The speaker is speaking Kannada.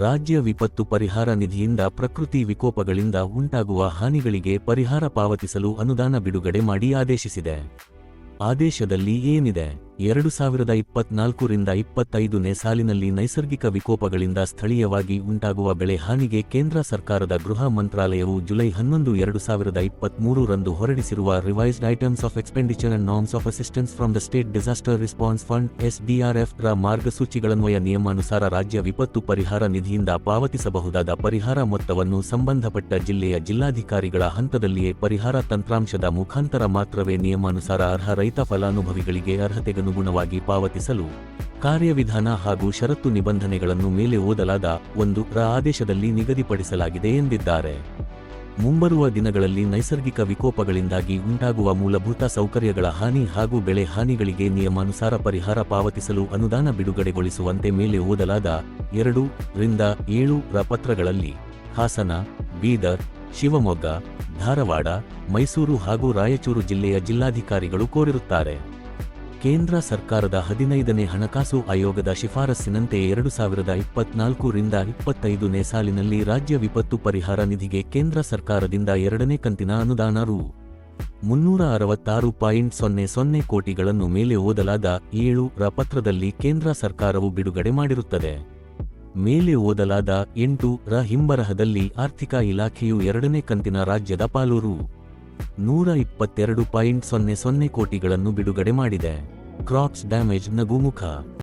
ರಾಜ್ಯ ವಿಪತ್ತು ಪರಿಹಾರ ನಿಧಿಯಿಂದ ಪ್ರಕೃತಿ ವಿಕೋಪಗಳಿಂದ ಉಂಟಾಗುವ ಹಾನಿಗಳಿಗೆ ಪರಿಹಾರ ಪಾವತಿಸಲು ಅನುದಾನ ಬಿಡುಗಡೆ ಮಾಡಿ ಆದೇಶಿಸಿದೆ. ಆದೇಶದಲ್ಲಿ ಏನಿದೆ? 2024ರಿಂದ 25ನೇ ಸಾಲಿನಲ್ಲಿ ನೈಸರ್ಗಿಕ ವಿಕೋಪಗಳಿಂದ ಸ್ಥಳೀಯವಾಗಿ ಉಂಟಾಗುವ ಬೆಳೆ ಹಾನಿಗೆ ಕೇಂದ್ರ ಸರ್ಕಾರದ ಗೃಹ ಮಂತ್ರಾಲಯವು ಜುಲೈ 11, 2023ರಂದು ಹೊರಡಿಸಿರುವ revised items of expenditure and norms of assistance from the state disaster response fund SDRF ರ ಮಾರ್ಗಸೂಚಿಗಳನ್ವಯ ನಿಯಮಾನುಸಾರ ರಾಜ್ಯ ವಿಪತ್ತು ಪರಿಹಾರ ನಿಧಿಯಿಂದ ಪಾವತಿಸಬಹುದಾದ ಪರಿಹಾರ ಮೊತ್ತವನ್ನು ಸಂಬಂಧಪಟ್ಟ ಜಿಲ್ಲೆಯ ಜಿಲ್ಲಾಧಿಕಾರಿಗಳ ಹಂತದಲ್ಲಿಯೇ ಪರಿಹಾರ ತಂತ್ರಾಂಶದ ಮುಖಾಂತರ ಮಾತ್ರವೇ ನಿಯಮಾನುಸಾರ ಅರ್ಹ ರೈತ ಫಲಾನುಭವಿಗಳಿಗೆ ಅರ್ಹತೆಗನುಗುಣವಾಗಿ ಪಾವತಿಸಲು ಕಾರ್ಯವಿಧಾನ ಹಾಗೂ ಷರತ್ತು ನಿಬಂಧನೆಗಳನ್ನು ಮೇಲೆ ಓದಲಾದ 1ರ ಆದೇಶದಲ್ಲಿ ನಿಗದಿಪಡಿಸಲಾಗಿದೆ ಎಂದಿದ್ದಾರೆ. ಮುಂಬರುವ ದಿನಗಳಲ್ಲಿ ನೈಸರ್ಗಿಕ ವಿಕೋಪಗಳಿಂದಾಗಿ ಉಂಟಾಗುವ ಮೂಲಭೂತ ಸೌಕರ್ಯಗಳ ಹಾನಿ ಹಾಗೂ ಬೆಳೆ ಹಾನಿಗಳಿಗೆ ನಿಯಮಾನುಸಾರ ಪರಿಹಾರ ಪಾವತಿಸಲು ಅನುದಾನ ಬಿಡುಗಡೆಗೊಳಿಸುವಂತೆ ಮೇಲೆ ಓದಲಾದ 2ರಿಂದ 7ರ ಪತ್ರಗಳಲ್ಲಿ ಹಾಸನ, ಬೀದರ್, ಶಿವಮೊಗ್ಗ, ಧಾರವಾಡ, ಮೈಸೂರು ಹಾಗೂ ರಾಯಚೂರು ಜಿಲ್ಲೆಯ ಜಿಲ್ಲಾಧಿಕಾರಿಗಳು ಕೋರಿರುತ್ತಾರೆ. ಕೇಂದ್ರ ಸರ್ಕಾರದ 15ನೇ ಹಣಕಾಸು ಆಯೋಗದ ಶಿಫಾರಸ್ಸಿನಂತೆ 2024ರಿಂದ 25ನೇ ಸಾಲಿನಲ್ಲಿ ರಾಜ್ಯ ವಿಪತ್ತು ಪರಿಹಾರ ನಿಧಿಗೆ ಕೇಂದ್ರ ಸರ್ಕಾರದಿಂದ 2ನೇ ಕಂತಿನ ಅನುದಾನ ರೂ. 366.00 ಕೋಟಿಗಳನ್ನು ಮೇಲೆ ಓದಲಾದ 7ರ ಪತ್ರದಲ್ಲಿ ಕೇಂದ್ರ ಸರ್ಕಾರವು ಬಿಡುಗಡೆ ಮಾಡಿರುತ್ತದೆ. ಮೇಲೆ ಓದಲಾದ 8ರ ಹಿಂಬರಹದಲ್ಲಿ ಆರ್ಥಿಕ ಇಲಾಖೆಯು 2ನೇ ಕಂತಿನ ರಾಜ್ಯದ ಪಾಲು ರೂ. 122.00 ಕೋಟಿಗಳನ್ನು ಬಿಡುಗಡೆ ಮಾಡಿದೆ. Crops damage ನಗುಮುಖ